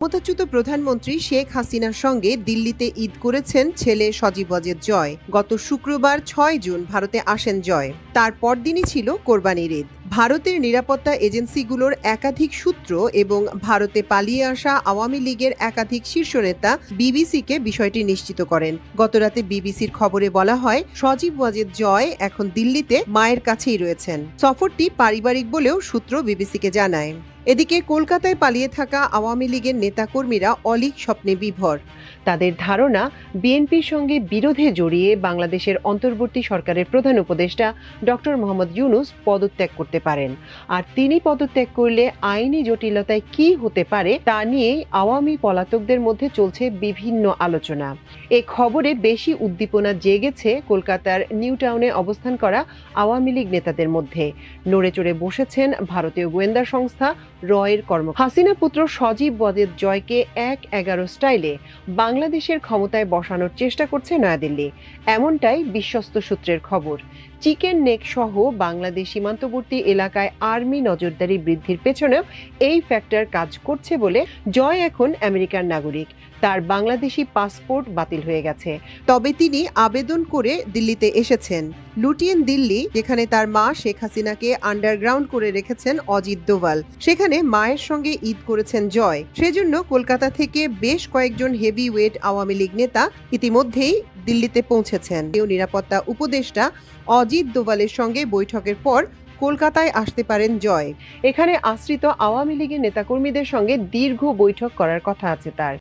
ক্ষমতাচ্যুত প্রধানমন্ত্রী শেখ হাসিনার সঙ্গে দিল্লিতে ঈদ করেছেন ছেলে সজীব ওয়াজেদ জয়। গত শুক্রবার ৬ জুন ভারতে আসেন জয়। তার পরদিনই ছিল কোরবানির ঈদ। ভারতের নিরাপত্তা এজেন্সিগুলোর একাধিক সূত্র এবং ভারতে পালিয়ে আসা আওয়ামী লীগের একাধিক শীর্ষ নেতা বিবিসিকে বিষয়টি নিশ্চিত করেন। গতরাতে বিবিসির খবরে বলা হয়, সজীব ওয়াজেদ জয় এখন দিল্লিতে মায়ের কাছেই রয়েছেন। সফরটি পারিবারিক বলেও সূত্র বিবিসিকে জানায়। এদিকে কলকাতায় পালিয়ে থাকা আওয়ামী লীগের নেতাকর্মীরা অলীক স্বপ্নে বিভোর। তাদের ধারণা, বিএনপির সঙ্গে বিরোধে জড়িয়ে বাংলাদেশের অন্তর্বর্তী সরকারের প্রধান উপদেষ্টা ডক্টর মোহাম্মদ ইউনূস পদত্যাগ করতে পারেন। আর তিনি পদত্যাগ করলে আইনি জটিলতায় কি হতে পারে তা নিয়ে আওয়ামী পলাতকদের মধ্যে চলছে বিভিন্ন আলোচনা। এ খবরে বেশি উদ্দীপনা জেগেছে কলকাতার নিউ টাউনে অবস্থান করা আওয়ামী লীগ নেতাদের মধ্যে। নড়ে চড়ে বসেছেন ভারতীয় গোয়েন্দা সংস্থা রয়ের হাসিনা পুত্র সজীব ওয়াজেদ জয়কে ১/১১ স্টাইলে বাংলাদেশের ক্ষমতায় বসানোর চেষ্টা করছে নয়াদিল্লি, এমনটাই বিশ্বস্ত সূত্রের খবর। চিকেন নেক সহ বাংলাদেশ সীমান্তবর্তী এলাকায় আর্মি নজরদারি বৃদ্ধির পেছনেও এই ফ্যাক্টর কাজ করছে বলে জয় এখন আমেরিকার নাগরিক। তার বাংলাদেশি পাসপোর্ট বাতিল হয়ে গেছে, তবে তিনি আবেদন করে দিল্লিতে এসেছেন। লুটিয়েন দিল্লি, যেখানে তার মা শেখ হাসিনাকে আন্ডারগ্রাউন্ড করে রেখেছেন অজিত দোভাল, সেখানে মায়ের সঙ্গে ঈদ করেছেন জয়। সেজন্য কলকাতা থেকে বেশ কয়েকজন হেভি ওয়েট আওয়ামী লীগ নেতা ইতিমধ্যেই দিল্লিতে পৌঁছেছেন। নিরাপত্তা উপদেষ্টা অজিত দোভালের সঙ্গে বৈঠকের পর কলকাতায় আসতে পারেন জয়। এখানে আশ্রিত আওয়ামী লীগের নেতাকর্মীদের সঙ্গে দীর্ঘ বৈঠক করার কথা আছে তার।